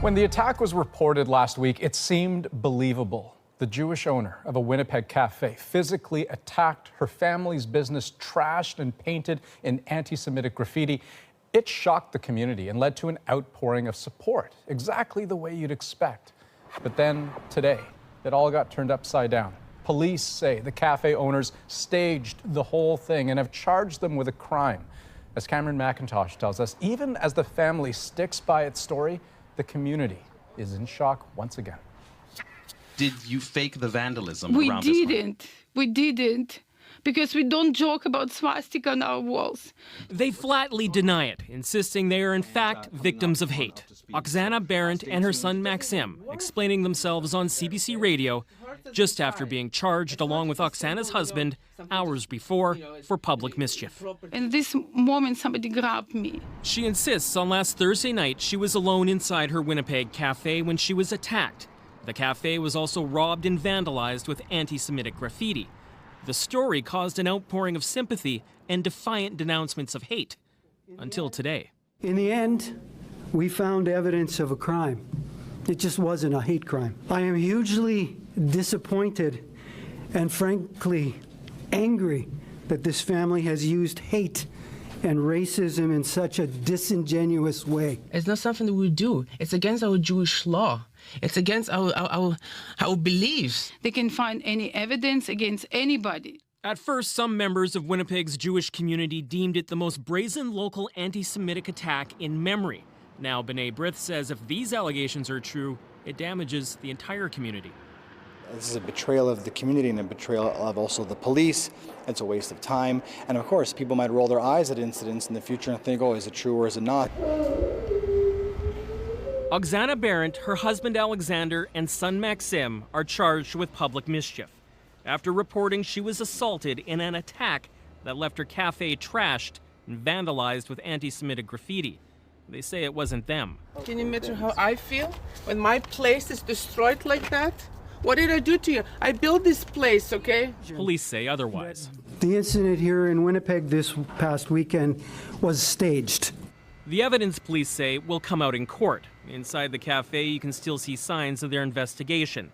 When the attack was reported last week, it seemed believable. The Jewish owner of a Winnipeg cafe physically attacked her family's business, trashed and painted in anti-Semitic graffiti. It shocked the community and led to an outpouring of support, exactly the way you'd expect. But then today, it all got turned upside down. Police say the cafe owners staged the whole thing and have charged them with a crime. As Cameron McIntosh tells us, even as the family sticks by its story, the community is in shock once again. Did you fake the vandalism around this home? We didn't. Because we don't joke about swastika on our walls. They flatly deny it, insisting they are in fact victims of hate. Oksana Berendt and her son Maxim explaining themselves on CBC Radio just after being charged along with Oksana's husband hours before for public mischief. In this moment, somebody grabbed me. She insists on last Thursday night she was alone inside her Winnipeg cafe when she was attacked. The cafe was also robbed and vandalized with anti-Semitic graffiti. The story caused an outpouring of sympathy and defiant denouncements of hate, until today. In the end, we found evidence of a crime. It just wasn't a hate crime. I am hugely disappointed and frankly angry that this family has used hate and racism in such a disingenuous way. It's not something that we do. It's against our Jewish law. It's against our beliefs. They can find any evidence against anybody. At first, some members of Winnipeg's Jewish community deemed it the most brazen local anti-Semitic attack in memory. Now, B'nai B'rith says if these allegations are true, it damages the entire community. This is a betrayal of the community and a betrayal of also the police. It's a waste of time. And of course, people might roll their eyes at incidents in the future and think, oh, is it true or is it not? Oksana Berendt, her husband Alexander, and son Maxim are charged with public mischief after reporting she was assaulted in an attack that left her cafe trashed and vandalized with anti-Semitic graffiti. They say it wasn't them. Can you imagine how I feel when my place is destroyed like that? What did I do to you? I built this place, okay? Police say otherwise. The incident here in Winnipeg this past weekend was staged. The evidence, police say, will come out in court. Inside the cafe, you can still see signs of their investigation.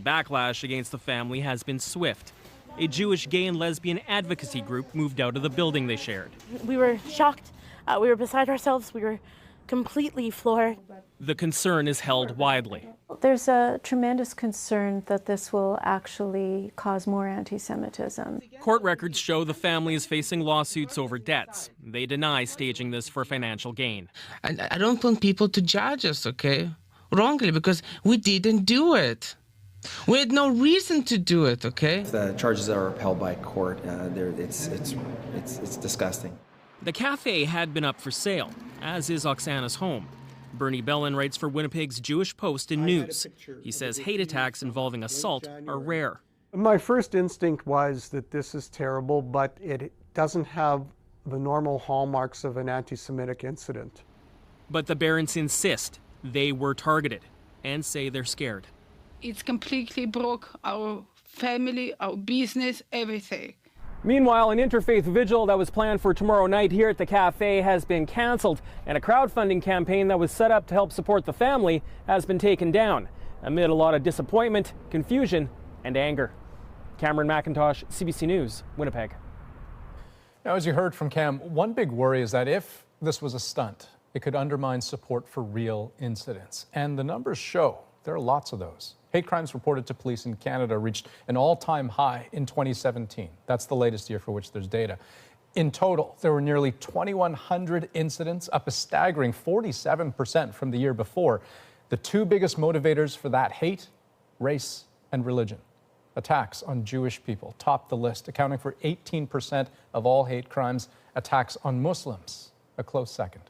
Backlash against the family has been swift. A Jewish gay and lesbian advocacy group moved out of the building they shared. We were shocked. We were beside ourselves. We were completely floored. The concern is held widely. There's a tremendous concern that this will actually cause more anti-Semitism. Court records show the family is facing lawsuits over debts. They deny staging this for financial gain. And I don't want people to judge us, okay, wrongly, because we didn't do it. We had no reason to do it, okay? The charges are upheld by court. It's disgusting. The cafe had been up for sale, as is Oksana's home. Bernie Bellin writes for Winnipeg's Jewish Post and News. He says hate attacks involving assault are rare. My first instinct was that this is terrible, but it doesn't have the normal hallmarks of an anti-Semitic incident. But the Barons insist they were targeted and say they're scared. It's completely broke our family, our business, everything. Meanwhile, an interfaith vigil that was planned for tomorrow night here at the cafe has been canceled, and a crowdfunding campaign that was set up to help support the family has been taken down, amid a lot of disappointment, confusion, and anger. Cameron McIntosh, CBC News, Winnipeg. Now, as you heard from Cam, one big worry is that if this was a stunt, it could undermine support for real incidents. And the numbers show there are lots of those. Hate crimes reported to police in Canada reached an all-time high in 2017. That's the latest year for which there's data. In total, there were nearly 2,100 incidents, up a staggering 47% from the year before. The two biggest motivators for that hate, race and religion. Attacks on Jewish people topped the list, accounting for 18% of all hate crimes. Attacks on Muslims, a close second.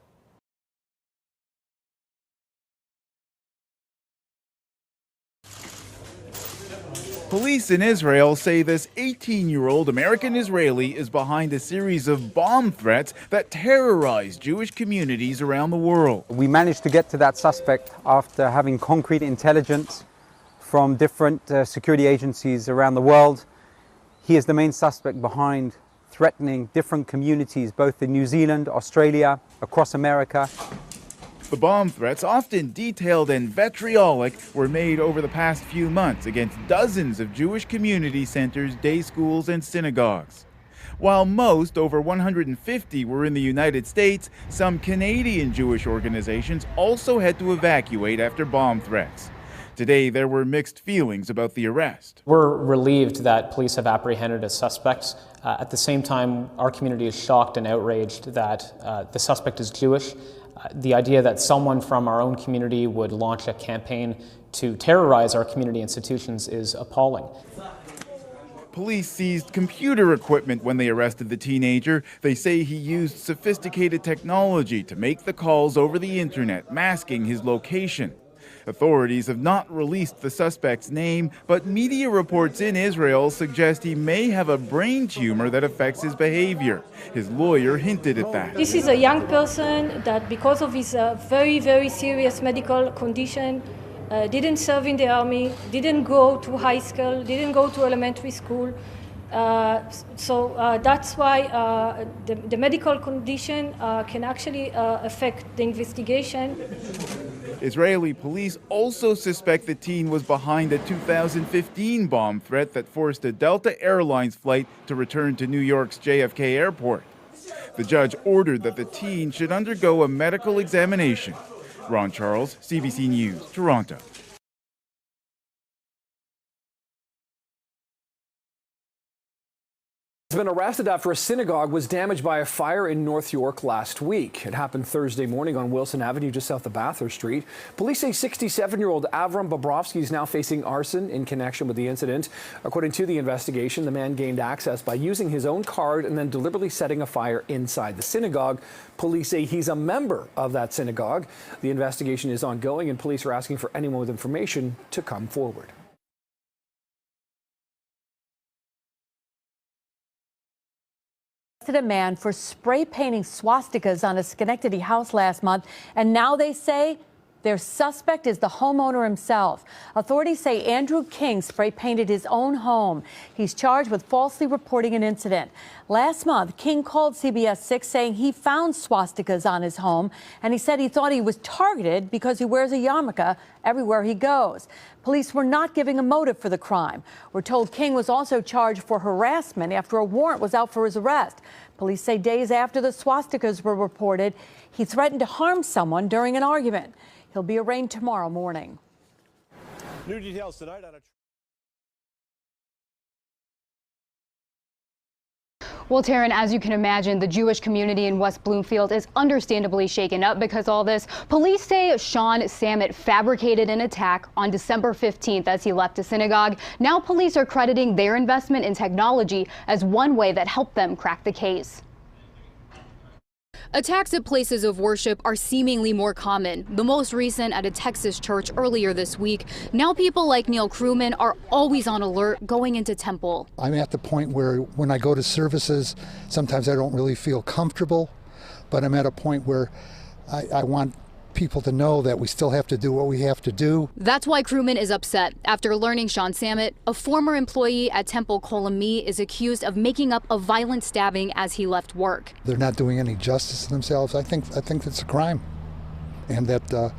Police in Israel say this 18-year-old American Israeli is behind a series of bomb threats that terrorize Jewish communities around the world. We managed to get to that suspect after having concrete intelligence from different security agencies around the world. He is the main suspect behind threatening different communities, both in New Zealand, Australia, across America. The bomb threats, often detailed and vitriolic, were made over the past few months against dozens of Jewish community centers, day schools, and synagogues. While most, over 150, were in the United States, some Canadian Jewish organizations also had to evacuate after bomb threats. Today, there were mixed feelings about the arrest. We're relieved that police have apprehended a suspect. At the same time, our community is shocked and outraged that the suspect is Jewish. The idea that someone from our own community would launch a campaign to terrorize our community institutions is appalling. Police seized computer equipment when they arrested the teenager. They say he used sophisticated technology to make the calls over the internet, masking his location. Authorities have not released the suspect's name, but media reports in Israel suggest he may have a brain tumor that affects his behavior. His lawyer hinted at that. This is a young person that, because of his very, very serious medical condition, didn't serve in the army, didn't go to high school, didn't go to elementary school. So that's why the medical condition can actually affect the investigation. Israeli police also suspect the teen was behind a 2015 bomb threat that forced a Delta Airlines flight to return to New York's JFK airport. The judge ordered that the teen should undergo a medical examination. Ron Charles, CBC News, Toronto. Has been arrested after a synagogue was damaged by a fire in North York last week. It happened Thursday morning on Wilson Avenue, just south of Bathurst Street. Police say 67-year-old Avram Bobrovsky is now facing arson in connection with the incident. According to the investigation, the man gained access by using his own card and then deliberately setting a fire inside the synagogue. Police say he's a member of that synagogue. The investigation is ongoing, and police are asking for anyone with information to come forward. A man for spray painting swastikas on a Schenectady house last month, and now they say their suspect is the homeowner himself. Authorities say Andrew King spray painted his own home. He's charged with falsely reporting an incident. Last month, King called CBS 6 saying he found swastikas on his home, and he said he thought he was targeted because he wears a yarmulke everywhere he goes. Police were not giving a motive for the crime. We're told King was also charged for harassment after a warrant was out for his arrest. Police say days after the swastikas were reported, he threatened to harm someone during an argument. He'll be arraigned tomorrow morning. New details tonight on a... Well, Taryn, as you can imagine, the Jewish community in West Bloomfield is understandably shaken up because all this. Police say Sean Sammet fabricated an attack on December 15th as he left a synagogue. Now police are crediting their investment in technology as one way that helped them crack the case. Attacks at places of worship are seemingly more common, the most recent at a Texas church earlier this week. Now people like Neil Crewman are always on alert going into temple. I'm at the point where when I go to services, sometimes I don't really feel comfortable, but I'm at a point where I want people to know that we still have to do what we have to do. That's why Crewman is upset after learning Sean Sammet, a former employee at Temple Kolami, is accused of making up a violent stabbing as he left work. They're not doing any justice to themselves. I think it's a crime, and that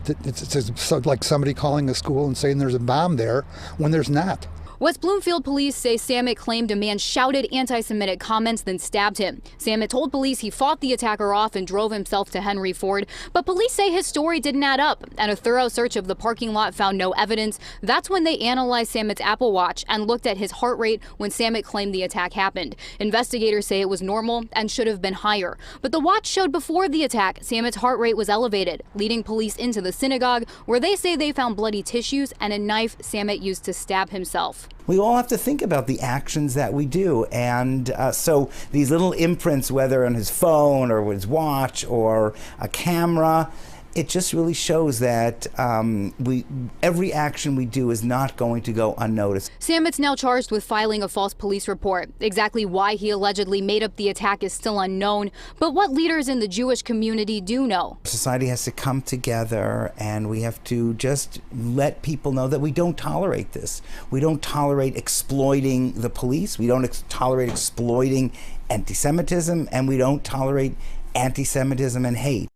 it's like somebody calling a school and saying there's a bomb there when there's not. West Bloomfield police say Sammet claimed a man shouted anti-Semitic comments, then stabbed him. Sammet told police he fought the attacker off and drove himself to Henry Ford, but police say his story didn't add up, and a thorough search of the parking lot found no evidence. That's when they analyzed Sammet's Apple Watch and looked at his heart rate when Sammet claimed the attack happened. Investigators say it was normal and should have been higher, but the watch showed before the attack Sammet's heart rate was elevated, leading police into the synagogue, where they say they found bloody tissues and a knife Sammet used to stab himself. We all have to think about the actions that we do, and so these little imprints, whether on his phone or his watch or a camera, it just really shows that every action we do is not going to go unnoticed. Sammet's now charged with filing a false police report. Exactly why he allegedly made up the attack is still unknown, but what leaders in the Jewish community do know. Society has to come together, and we have to just let people know that we don't tolerate this. We don't tolerate exploiting the police. We don't tolerate exploiting anti-Semitism, and we don't tolerate anti-Semitism and hate.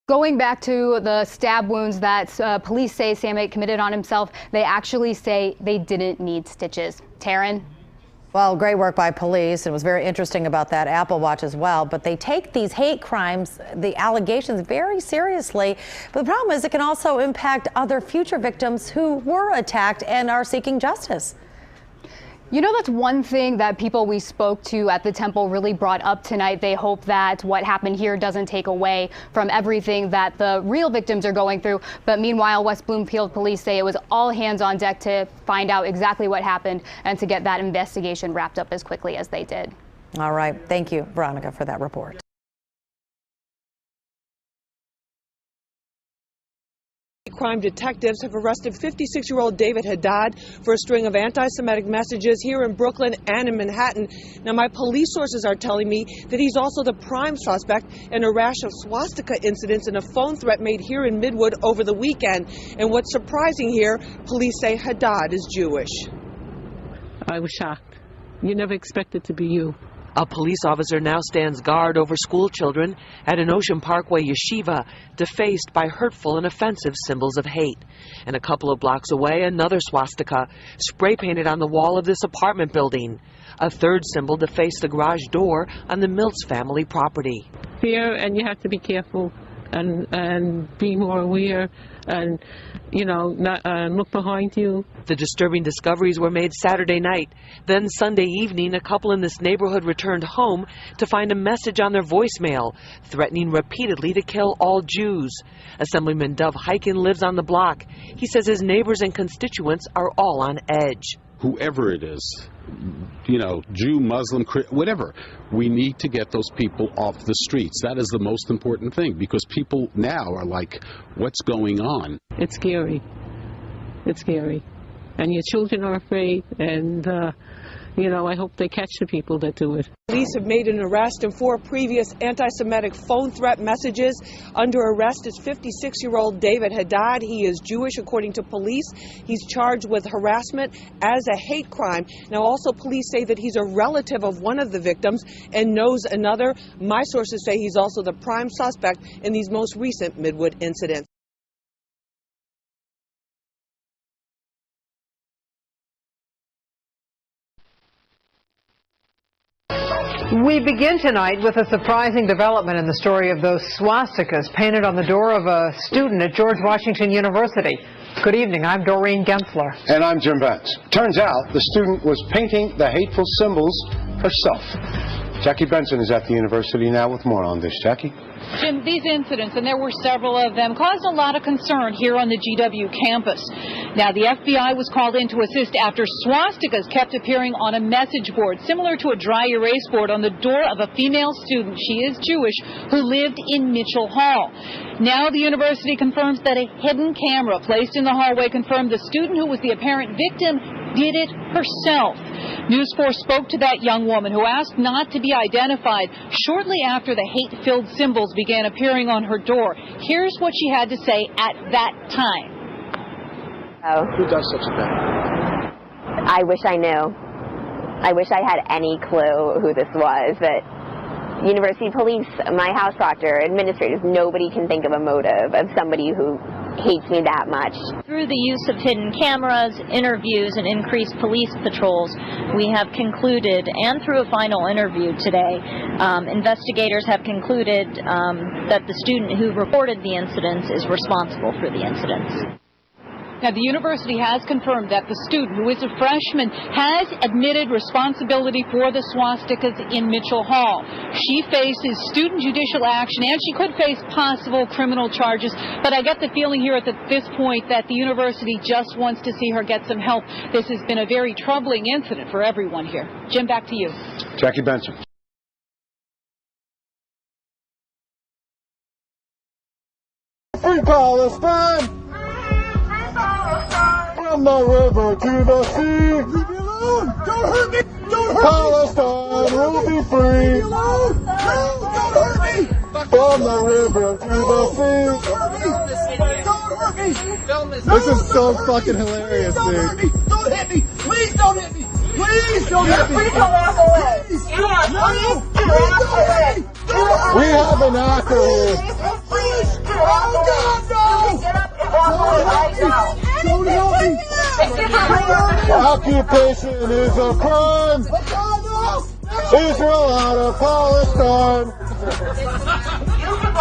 Going back to the stab wounds that police say Samet committed on himself, they actually say they didn't need stitches. Taryn? Well, great work by police. It was very interesting about that Apple Watch as well. But they take these hate crimes, the allegations, very seriously. But the problem is it can also impact other future victims who were attacked and are seeking justice. You know, that's one thing that people we spoke to at the temple really brought up tonight. They hope that what happened here doesn't take away from everything that the real victims are going through. But meanwhile, West Bloomfield police say it was all hands on deck to find out exactly what happened and to get that investigation wrapped up as quickly as they did. All right. Thank you, Veronica, for that report. Crime detectives have arrested 56-year-old David Haddad for a string of anti-Semitic messages here in Brooklyn and in Manhattan. Now, my police sources are telling me that he's also the prime suspect in a rash of swastika incidents and a phone threat made here in Midwood over the weekend. And what's surprising here, police say Haddad is Jewish. I was shocked. You never expected to be you. A police officer now stands guard over school children at an Ocean Parkway yeshiva, defaced by hurtful and offensive symbols of hate. And a couple of blocks away, another swastika, spray painted on the wall of this apartment building. A third symbol defaced the garage door on the Mills family property. Fear, and you have to be careful and be more aware and, you know, not look behind you. The disturbing discoveries were made Saturday night. Then Sunday evening, a couple in this neighborhood returned home to find a message on their voicemail threatening repeatedly to kill all Jews. Assemblyman Dov Hyken lives on the block. He says his neighbors and constituents are all on edge. Whoever it is, you know, Jew, Muslim, whatever, we need to get those people off the streets. That is the most important thing, because people now are like, what's going on? It's scary. It's scary. And your children are afraid, and, you know, I hope they catch the people that do it. Police have made an arrest in 4 previous anti-Semitic phone threat messages. Under arrest is 56-year-old David Haddad. He is Jewish, according to police. He's charged with harassment as a hate crime. Now, also, police say that he's a relative of one of the victims and knows another. My sources say he's also the prime suspect in these most recent Midwood incidents. We begin tonight with a surprising development in the story of those swastikas painted on the door of a student at George Washington University. Good evening, I'm Doreen Gensler. And I'm Jim Vance. Turns out the student was painting the hateful symbols herself. Jackie Benson is at the university now with more on this. Jackie? Jim, these incidents, and there were several of them, caused a lot of concern here on the GW campus. Now, the FBI was called in to assist after swastikas kept appearing on a message board, similar to a dry erase board, on the door of a female student, she is Jewish, who lived in Mitchell Hall. Now the university confirms that a hidden camera placed in the hallway confirmed the student who was the apparent victim did it herself. News 4 spoke to that young woman, who asked not to be identified, shortly after the hate-filled symbols began appearing on her door. Here's what she had to say at that time. Oh. Who does such a thing? I wish I knew. I wish I had any clue who this was. But university police, my house proctor, administrators, nobody can think of a motive of somebody who hates me that much. Through the use of hidden cameras, interviews, and increased police patrols, we have concluded, and through a final interview today, investigators have concluded that the student who reported the incidents is responsible for the incidents. Now, the university has confirmed that the student, who is a freshman, has admitted responsibility for the swastikas in Mitchell Hall. She faces student judicial action, and she could face possible criminal charges. But I get the feeling here at this point that the university just wants to see her get some help. This has been a very troubling incident for everyone here. Jim, back to you. Jackie Benson. Free Palestine! From the river to the sea. Leave me alone! Don't hurt me! Don't hurt Palestine me! Will be free. Leave me alone! No! Don't hurt me! From the river to the sea. Don't hurt me! Don't hurt me! This is so fucking hilarious, dude. Don't hurt me! Don't hit me! Please don't hit me! Please don't hit me! Please don't walk away! No! Please don't hit me! We have an actor here. Please! Occupation is a crime. Israel out of Palestine.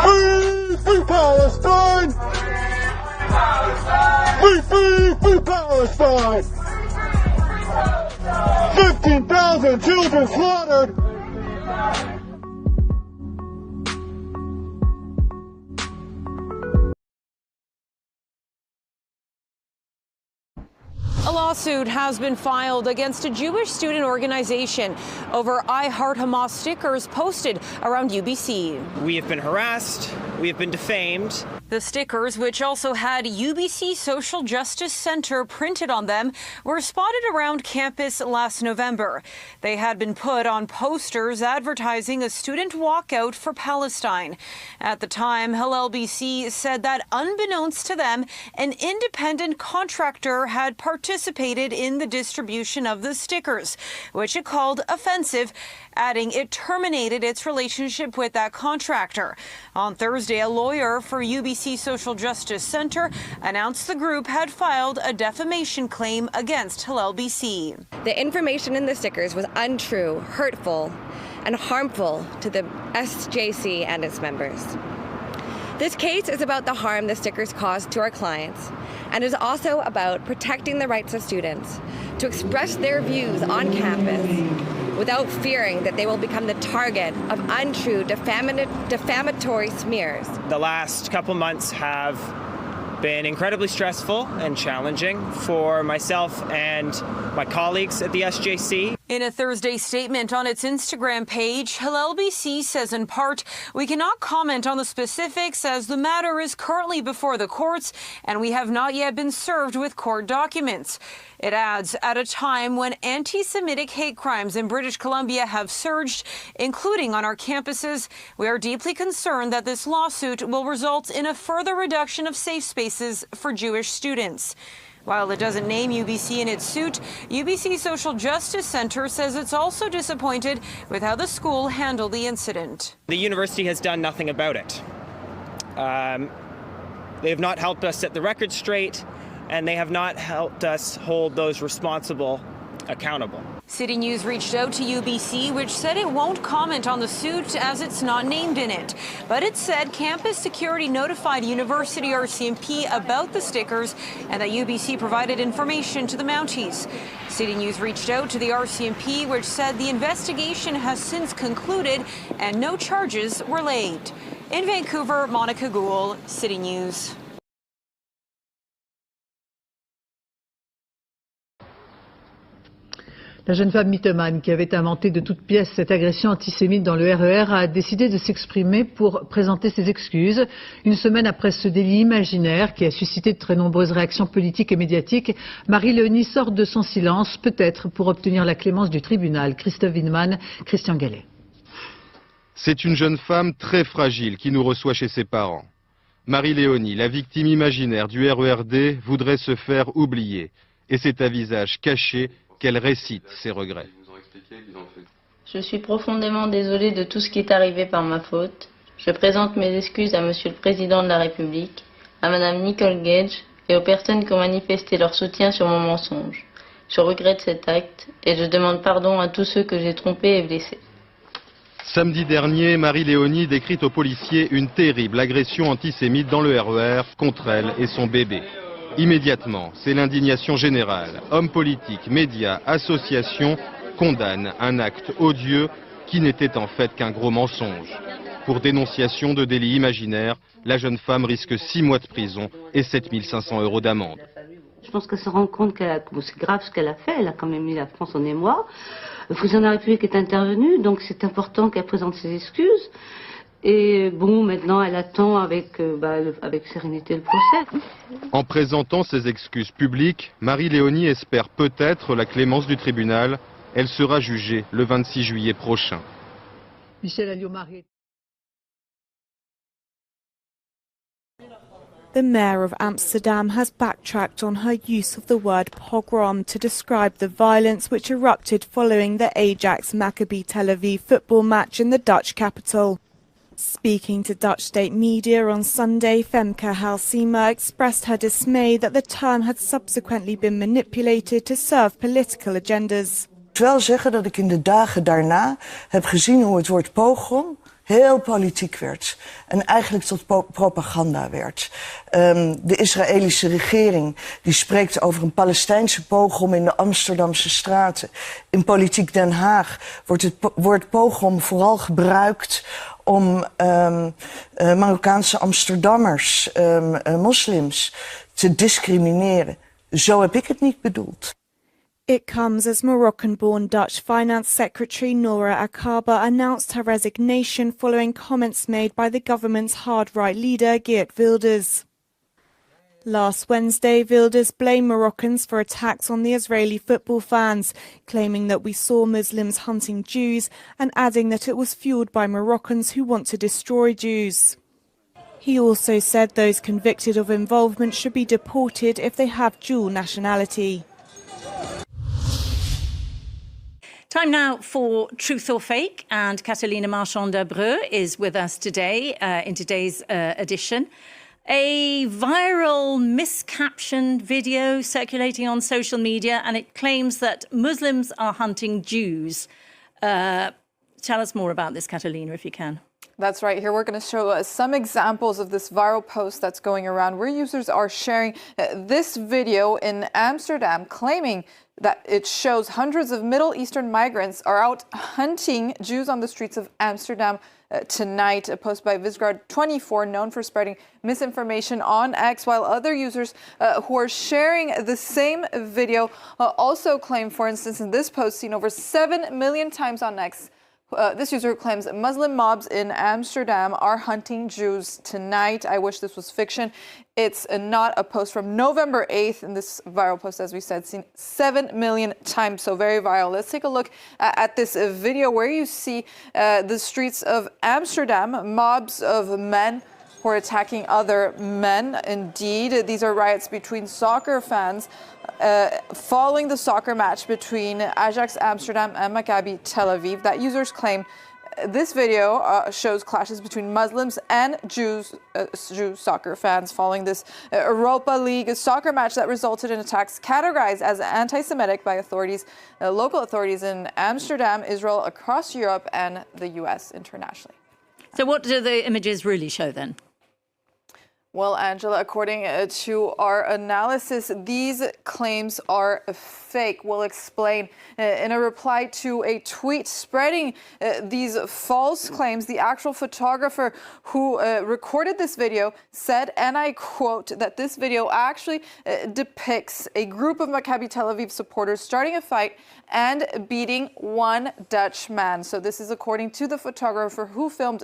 Free, free Palestine. Free, free, free Palestine. 15,000 children slaughtered. A lawsuit has been filed against a Jewish student organization over I Heart Hamas stickers posted around UBC. We have been harassed. We have been defamed. The stickers, which also had UBC Social Justice Center printed on them, were spotted around campus last November. They had been put on posters advertising a student walkout for Palestine. At the time, Hillel BC said that unbeknownst to them, an independent contractor had participated in the distribution of the stickers, which it called offensive, adding it terminated its relationship with that contractor. On Thursday, a lawyer for UBC Social Justice Center announced the group had filed a defamation claim against Hillel BC. The information in the stickers was untrue, hurtful, and harmful to the SJC and its members. This case is about the harm the stickers caused to our clients, and is also about protecting the rights of students to express their views on campus without fearing that they will become the target of untrue defamatory smears. The last couple months have been incredibly stressful and challenging for myself and my colleagues at the SJC. In a Thursday statement on its Instagram page, Hillel BC says in part, "We cannot comment on the specifics as the matter is currently before the courts and we have not yet been served with court documents." It adds, at a time when anti-Semitic hate crimes in British Columbia have surged, including on our campuses, we are deeply concerned that this lawsuit will result in a further reduction of safe spaces for Jewish students. While it doesn't name UBC in its suit, UBC Social Justice Center says it's also disappointed with how the school handled the incident. The university has done nothing about it. They have not helped us set the record straight, and they have not helped us hold those responsible accountable. City News reached out to UBC, which said it won't comment on the suit as it's not named in it. But it said campus security notified University RCMP about the stickers and that UBC provided information to the Mounties. City News reached out to the RCMP, which said the investigation has since concluded and no charges were laid. In Vancouver, Monica Gould, City News. La jeune femme mythomane qui avait inventé de toutes pièces cette agression antisémite dans le RER a décidé de s'exprimer pour présenter ses excuses. Une semaine après ce délit imaginaire qui a suscité de très nombreuses réactions politiques et médiatiques, Marie-Léonie sort de son silence, peut-être pour obtenir la clémence du tribunal. Christophe Winman, Christian Gallet. C'est une jeune femme très fragile qui nous reçoit chez ses parents. Marie-Léonie, la victime imaginaire du RERD, voudrait se faire oublier. Et c'est à visage caché qu'elle récite ses regrets. Je suis profondément désolée de tout ce qui est arrivé par ma faute. Je présente mes excuses à Monsieur le Président de la République, à Madame Nicole Gage et aux personnes qui ont manifesté leur soutien sur mon mensonge. Je regrette cet acte et je demande pardon à tous ceux que j'ai trompés et blessés. Samedi dernier, Marie-Léonie décrit aux policiers une terrible agression antisémite dans le RER contre elle et son bébé. Immédiatement, c'est l'indignation générale. Hommes politiques, médias, associations condamnent un acte odieux qui n'était en fait qu'un gros mensonge. Pour dénonciation de délit imaginaire, la jeune femme risque 6 mois de prison et 7 500 € d'amende. Je pense qu'elle se rend compte que c'est grave ce qu'elle a fait. Elle a quand même mis la France en émoi. Le président de la République est intervenu, donc c'est important qu'elle présente ses excuses. Et bon, maintenant, elle attend avec sérénité le procès. En présentant ses excuses publiques, Marie-Léonie espère peut-être la clémence du tribunal. Elle sera jugée le 26 juillet prochain. Michel Alliot-Marie. The mayor of Amsterdam has backtracked on her use of the word pogrom to describe the violence which erupted following the Ajax Maccabi Tel Aviv football match in the Dutch capital. Speaking to Dutch state media on Sunday, Femke Halsema expressed her dismay that the term had subsequently been manipulated to serve political agendas. Ik wil wel zeggen dat ik in de dagen daarna heb gezien hoe het woord pogrom heel politiek werd en eigenlijk tot propaganda werd. De Israëlische regering die spreekt over een Palestijnse pogrom in de Amsterdamse straten. In politiek Den Haag wordt het woord pogrom vooral gebruikt om Marokkaanse Amsterdammers, moslims, te discrimineren. Zo heb ik het niet bedoeld. It comes as Moroccan-born Dutch Finance Secretary Noura Akaba announced her resignation following comments made by the government's hard-right leader Geert Wilders. Last Wednesday, Wilders blamed Moroccans for attacks on the Israeli football fans, claiming that we saw Muslims hunting Jews and adding that it was fueled by Moroccans who want to destroy Jews. He also said those convicted of involvement should be deported if they have dual nationality. Time now for Truth or Fake, and Catalina Marchand-Debreu is with us today in today's edition. A viral miscaptioned video circulating on social media, and it claims that Muslims are hunting Jews. Tell us more about this, Catalina, if you can. That's right. Here we're going to show some examples of this viral post that's going around where users are sharing this video in Amsterdam, claiming that it shows hundreds of Middle Eastern migrants are out hunting Jews on the streets of Amsterdam tonight. A post by Visgard24, known for spreading misinformation on X, while other users who are sharing the same video also claim, for instance, in this post seen over 7 million times on X, this user claims Muslim mobs in Amsterdam are hunting Jews tonight. I wish this was fiction. It's not a post from November 8th, and this viral post, as we said, seen 7 million times, so very viral. Let's take a look at this video where you see the streets of Amsterdam, mobs of men who are attacking other men. Indeed, these are riots between soccer fans following the soccer match between Ajax Amsterdam and Maccabi Tel Aviv. That users claim this video shows clashes between Muslims and Jew soccer fans following this Europa League soccer match that resulted in attacks categorized as anti-Semitic by authorities, local authorities in Amsterdam, Israel, across Europe, and the U.S. internationally. So what do the images really show then? Well, Angela, according to our analysis, these claims are fake. We'll explain. In a reply to a tweet spreading these false claims, the actual photographer who recorded this video said, and I quote, that this video actually depicts a group of Maccabi Tel Aviv supporters starting a fight and beating one Dutch man. So this is according to the photographer who filmed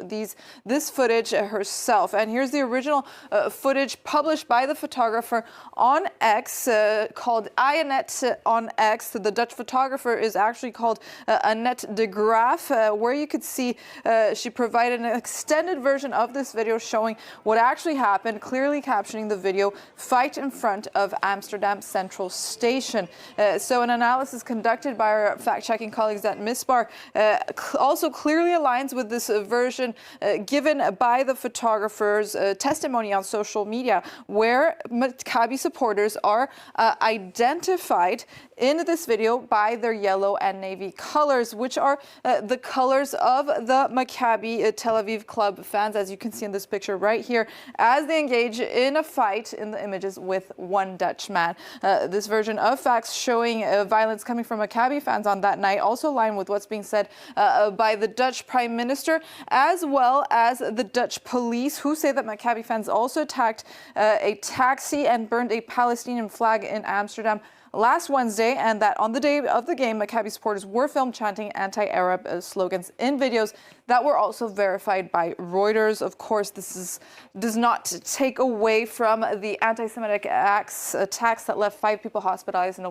this footage herself. And here's the original footage published by the photographer on X, called Ayanet on X. The Dutch photographer is actually called Annette de Graaf, where you could see she provided an extended version of this video showing what actually happened, clearly captioning the video, "Fight in front of Amsterdam Central Station." So an analysis conducted by our fact-checking colleagues at Misbar also clearly aligns with this version given by the photographer's testimony on social media, where Maccabi supporters are identified in this video by their yellow and navy colors, which are the colors of the Maccabi Tel Aviv club fans, as you can see in this picture right here, as they engage in a fight in the images with one Dutch man. This version of facts showing violence coming from Maccabi fans on that night also align with what's being said by the Dutch Prime Minister, as well as the Dutch police, who say that Maccabi fans also attacked a taxi and burned a Palestinian flag in Amsterdam last Wednesday, and that on the day of the game, Maccabi supporters were filmed chanting anti-Arab slogans in videos that were also verified by Reuters. Of course, this does not take away from the anti-Semitic attacks that left 5 people hospitalized and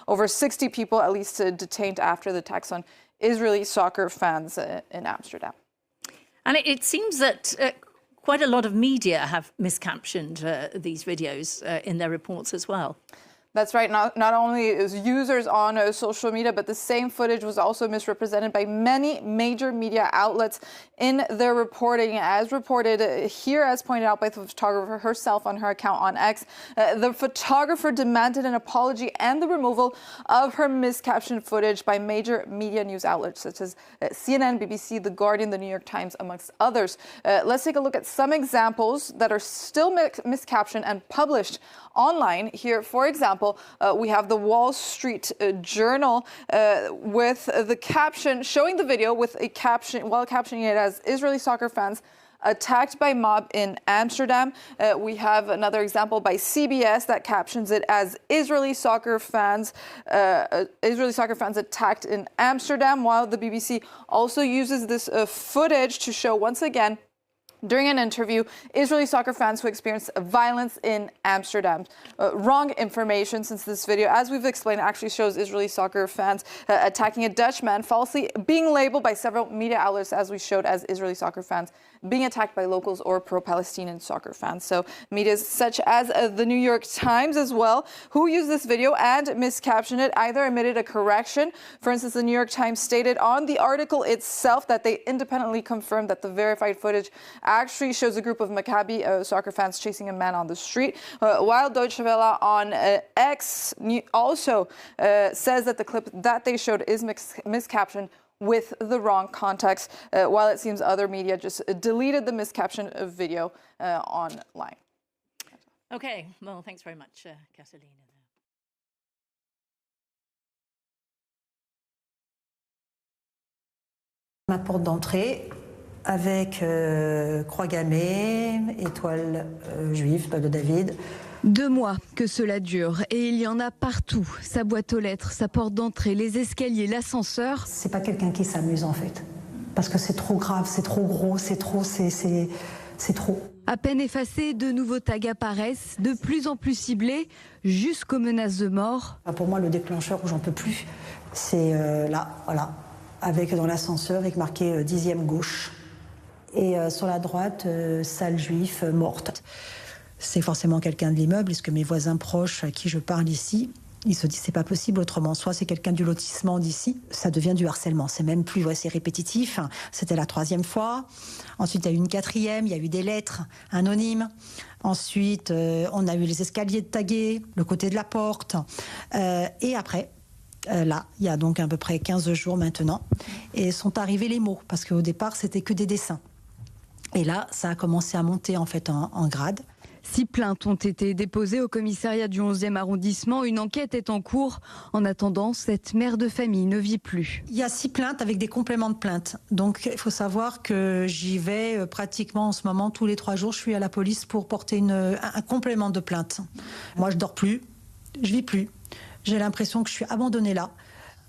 over 60 people at least detained after the attacks on Israeli soccer fans in Amsterdam. And it seems that quite a lot of media have miscaptioned these videos in their reports as well. That's right. Not only is users on social media, but the same footage was also misrepresented by many major media outlets in their reporting. As reported here, as pointed out by the photographer herself on her account on X, the photographer demanded an apology and the removal of her miscaptioned footage by major media news outlets such as CNN, BBC, The Guardian, The New York Times, amongst others. Let's take a look at some examples that are still miscaptioned and published online. Here, for example, we have the Wall Street Journal with the caption showing the video with a caption, while captioning it as Israeli soccer fans attacked by mob in Amsterdam. We have another example by CBS that captions it as Israeli soccer fans attacked in Amsterdam, while the BBC also uses this footage to show once again during an interview Israeli soccer fans who experienced violence in Amsterdam. Wrong information, since this video, as we've explained, actually shows Israeli soccer fans attacking a Dutch man, falsely being labeled by several media outlets, as we showed, as Israeli soccer fans being attacked by locals or pro-Palestinian soccer fans. So media such as the New York Times as well, who used this video and miscaptioned it, either omitted a correction. For instance, the New York Times stated on the article itself that they independently confirmed that the verified footage actually shows a group of Maccabi soccer fans chasing a man on the street, while Deutsche Welle on X also says that the clip that they showed is miscaptioned with the wrong context, while it seems other media just deleted the miscaptioned video online. Okay, well, thanks very much, Catalina. Ma porte d'entrée avec croix gammée, étoile juive, de David. 2 mois que cela dure et il y en a partout. Sa boîte aux lettres, sa porte d'entrée, les escaliers, l'ascenseur. C'est pas quelqu'un qui s'amuse en fait. Parce que c'est trop grave, c'est trop gros, c'est trop. À peine effacés, de nouveaux tags apparaissent, de plus en plus ciblés, jusqu'aux menaces de mort. Pour moi, le déclencheur où j'en peux plus, c'est là, voilà, avec dans l'ascenseur, avec marqué 10e gauche. Et sur la droite, salle juive morte. C'est forcément quelqu'un de l'immeuble, puisque mes voisins proches à qui je parle ici, ils se disent c'est pas possible autrement. Soit c'est quelqu'un du lotissement d'ici, ça devient du harcèlement. C'est même plus, c'est répétitif. C'était la 3e fois. Ensuite, il y a eu une 4e, il y a eu des lettres anonymes. Ensuite, on a eu les escaliers tagués, le côté de la porte. Et après, là, il y a donc à peu près 15 jours maintenant, et sont arrivés les mots, parce qu'au départ, c'était que des dessins. Et là, ça a commencé à monter en fait en grade. 6 plaintes ont été déposées au commissariat du 11e arrondissement. Une enquête est en cours. En attendant, cette mère de famille ne vit plus. Il y a 6 plaintes avec des compléments de plainte. Donc il faut savoir que j'y vais pratiquement en ce moment, tous les 3 jours, je suis à la police pour porter un complément de plainte. Moi, je dors plus, je vis plus. J'ai l'impression que je suis abandonnée là.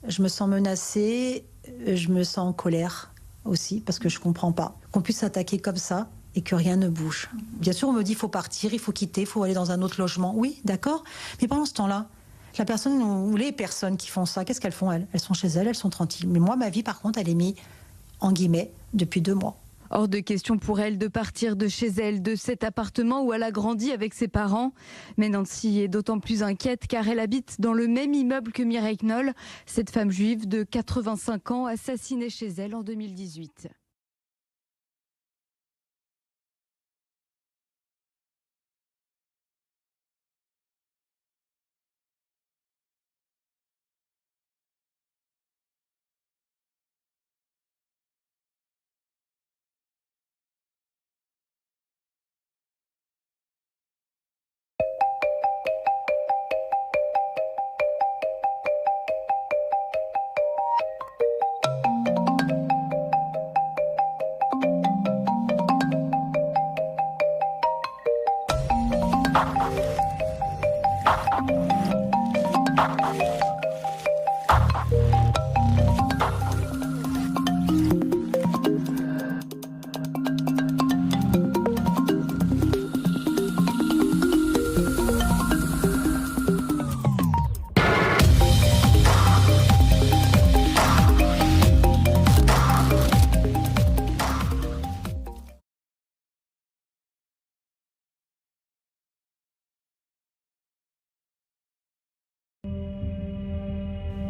Je me sens menacée, je me sens en colère aussi, parce que je comprends pas qu'on puisse s'attaquer comme ça et que rien ne bouge. Bien sûr, on me dit il faut partir, il faut quitter, il faut aller dans un autre logement. Oui, d'accord. Mais pendant ce temps-là, la personne ou les personnes qui font ça, qu'est-ce qu'elles font elles sont chez elles, elles sont tranquilles. Mais moi, ma vie, par contre, elle est mise en guillemets depuis 2 mois. Hors de question pour elle de partir de chez elle, de cet appartement où elle a grandi avec ses parents. Mais Nancy est d'autant plus inquiète car elle habite dans le même immeuble que Mireille Knoll, cette femme juive de 85 ans assassinée chez elle en 2018.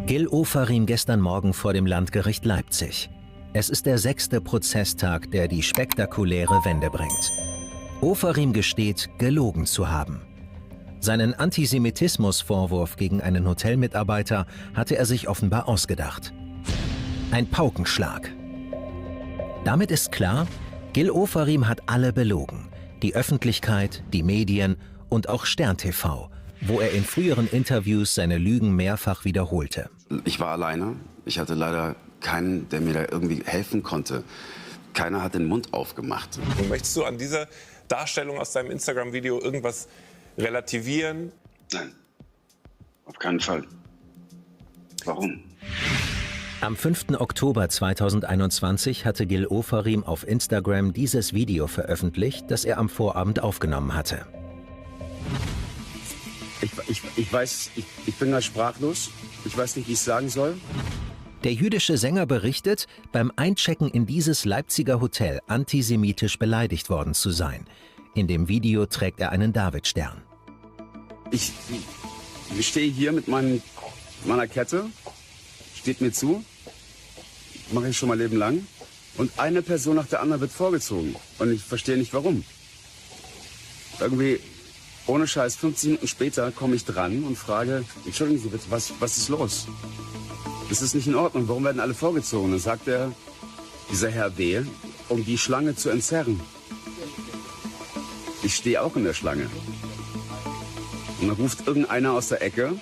Gil Ofarim gestern Morgen vor dem Landgericht Leipzig. Es ist der 6. Prozesstag, der die spektakuläre Wende bringt. Ofarim gesteht, gelogen zu haben. Seinen Antisemitismusvorwurf gegen einen Hotelmitarbeiter hatte er sich offenbar ausgedacht. Ein Paukenschlag. Damit ist klar, Gil Ofarim hat alle belogen. Die Öffentlichkeit, die Medien und auch Stern TV, wo er in früheren Interviews seine Lügen mehrfach wiederholte. Ich war alleine. Ich hatte leider keinen, der mir da irgendwie helfen konnte. Keiner hat den Mund aufgemacht. Möchtest du an dieser Darstellung aus deinem Instagram-Video irgendwas relativieren? Nein, auf keinen Fall. Warum? Am 5. Oktober 2021 hatte Gil Ofarim auf Instagram dieses Video veröffentlicht, das er am Vorabend aufgenommen hatte. Ich weiß, ich bin da sprachlos. Ich weiß nicht, wie ich es sagen soll. Der jüdische Sänger berichtet, beim Einchecken in dieses Leipziger Hotel antisemitisch beleidigt worden zu sein. In dem Video trägt er einen Davidstern. Ich stehe hier mit meiner Kette, steht mir zu, mache ich schon mein Leben lang. Und eine Person nach der anderen wird vorgezogen. Und ich verstehe nicht, warum. Irgendwie, ohne Scheiß, 15 Minuten später komme ich dran und frage, entschuldigen Sie bitte, was ist los? Das ist nicht in Ordnung, warum werden alle vorgezogen? Dann sagt dieser Herr W., um die Schlange zu entzerren. Ich stehe auch in der Schlange. Und dann ruft irgendeiner aus der Ecke,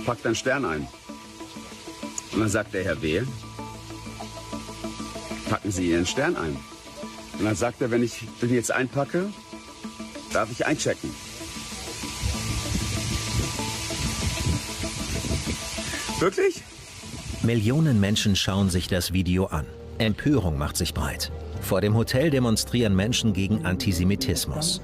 packt einen Stern ein. Und dann sagt der Herr W., packen Sie Ihren Stern ein. Und dann sagt er, wenn ich den jetzt einpacke, darf ich einchecken. Wirklich? Millionen Menschen schauen sich das Video an. Empörung macht sich breit. Vor dem Hotel demonstrieren Menschen gegen Antisemitismus.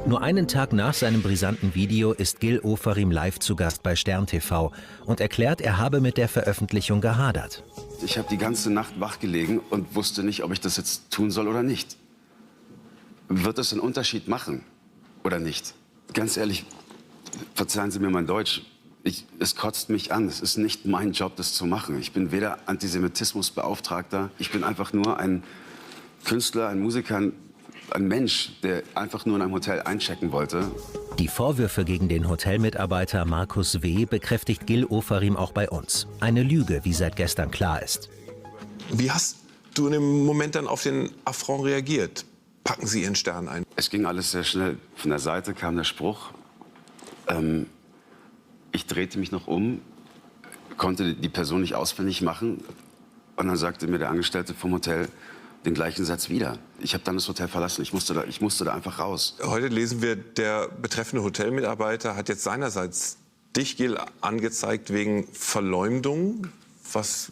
Nur einen Tag nach seinem brisanten Video ist Gil Ofarim live zu Gast bei Stern TV und erklärt, er habe mit der Veröffentlichung gehadert. Ich habe die ganze Nacht wach gelegen und wusste nicht, ob ich das jetzt tun soll oder nicht. Wird das einen Unterschied machen oder nicht? Ganz ehrlich, verzeihen Sie mir mein Deutsch. Es kotzt mich an. Es ist nicht mein Job, das zu machen. Ich bin weder Antisemitismusbeauftragter. Ich bin einfach nur ein Künstler, ein Musiker, ein Mensch, der einfach nur in einem Hotel einchecken wollte. Die Vorwürfe gegen den Hotelmitarbeiter Markus W. bekräftigt Gil Ofarim auch bei uns. Eine Lüge, wie seit gestern klar ist. Wie hast du in dem Moment dann auf den Affront reagiert? Packen Sie Ihren Stern ein. Es ging alles sehr schnell. Von der Seite kam der Spruch. Ich drehte mich noch um, konnte die Person nicht ausfindig machen. Und dann sagte mir der Angestellte vom Hotel den gleichen Satz wieder. Ich habe dann das Hotel verlassen. Ich musste da einfach raus. Heute lesen wir, der betreffende Hotelmitarbeiter hat jetzt seinerseits dich, Gil, angezeigt wegen Verleumdung. Was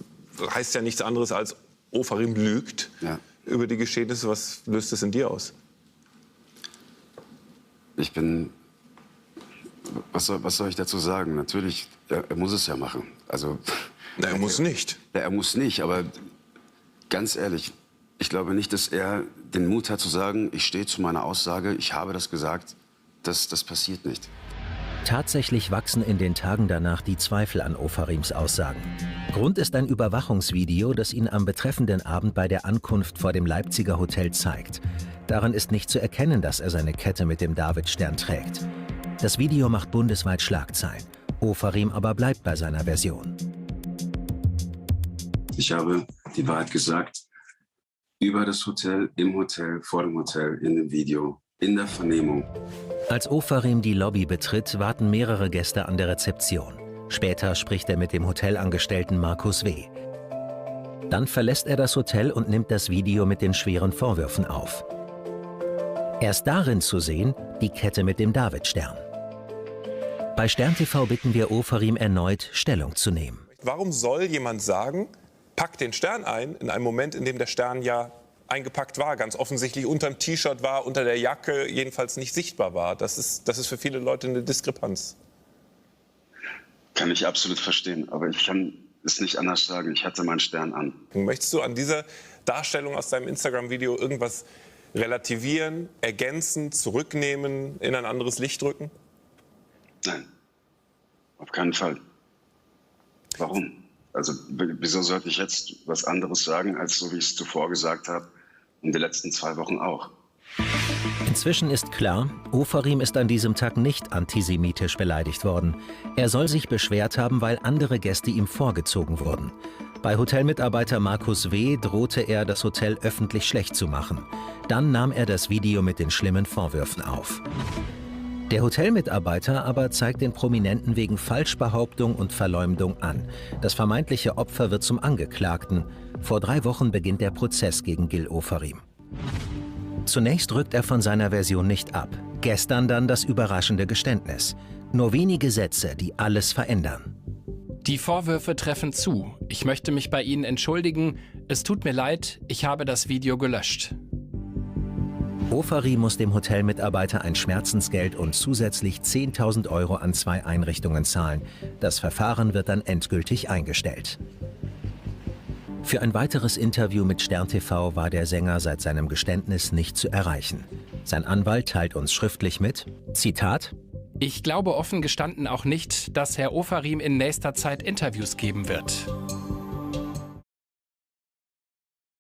heißt ja nichts anderes als Ofarim lügt über die Geschehnisse. Was löst es in dir aus? Ich bin... Was soll ich dazu sagen? Natürlich, er muss es ja machen. Also, er muss nicht. Er muss nicht, aber ganz ehrlich, ich glaube nicht, dass er den Mut hat zu sagen, ich stehe zu meiner Aussage, ich habe das gesagt, das passiert nicht. Tatsächlich wachsen in den Tagen danach die Zweifel an Ofarims Aussagen. Grund ist ein Überwachungsvideo, das ihn am betreffenden Abend bei der Ankunft vor dem Leipziger Hotel zeigt. Daran ist nicht zu erkennen, dass er seine Kette mit dem Davidstern trägt. Das Video macht bundesweit Schlagzeilen. Ofarim aber bleibt bei seiner Version. Ich habe die Wahrheit gesagt. Über das Hotel, im Hotel, vor dem Hotel, in dem Video, in der Vernehmung. Als Ofarim die Lobby betritt, warten mehrere Gäste an der Rezeption. Später spricht er mit dem Hotelangestellten Markus W. Dann verlässt er das Hotel und nimmt das Video mit den schweren Vorwürfen auf. Erst darin zu sehen, die Kette mit dem Davidstern. Bei Stern TV bitten wir Ofarim erneut, Stellung zu nehmen. Warum soll jemand sagen, pack den Stern ein, in einem Moment, in dem der Stern ja eingepackt war, ganz offensichtlich unterm T-Shirt war, unter der Jacke, jedenfalls nicht sichtbar war? Das ist für viele Leute eine Diskrepanz. Kann ich absolut verstehen, aber ich kann es nicht anders sagen. Ich hatte meinen Stern an. Möchtest du an dieser Darstellung aus deinem Instagram-Video irgendwas relativieren, ergänzen, zurücknehmen, in ein anderes Licht rücken? Nein, auf keinen Fall. Warum? Also wieso sollte ich jetzt was anderes sagen, als so wie ich es zuvor gesagt habe und die letzten 2 Wochen auch? Inzwischen ist klar, Ofarim ist an diesem Tag nicht antisemitisch beleidigt worden. Er soll sich beschwert haben, weil andere Gäste ihm vorgezogen wurden. Bei Hotelmitarbeiter Markus W. drohte er, das Hotel öffentlich schlecht zu machen. Dann nahm er das Video mit den schlimmen Vorwürfen auf. Der Hotelmitarbeiter aber zeigt den Prominenten wegen Falschbehauptung und Verleumdung an. Das vermeintliche Opfer wird zum Angeklagten. Vor 3 Wochen beginnt der Prozess gegen Gil Ofarim. Zunächst rückt er von seiner Version nicht ab. Gestern dann das überraschende Geständnis. Nur wenige Sätze, die alles verändern. Die Vorwürfe treffen zu. Ich möchte mich bei Ihnen entschuldigen. Es tut mir leid, ich habe das Video gelöscht. Ofarim muss dem Hotelmitarbeiter ein Schmerzensgeld und zusätzlich 10.000 € an 2 Einrichtungen zahlen. Das Verfahren wird dann endgültig eingestellt. Für ein weiteres Interview mit Stern TV war der Sänger seit seinem Geständnis nicht zu erreichen. Sein Anwalt teilt uns schriftlich mit, Zitat: Ich glaube offen gestanden auch nicht, dass Herr Ofarim in nächster Zeit Interviews geben wird.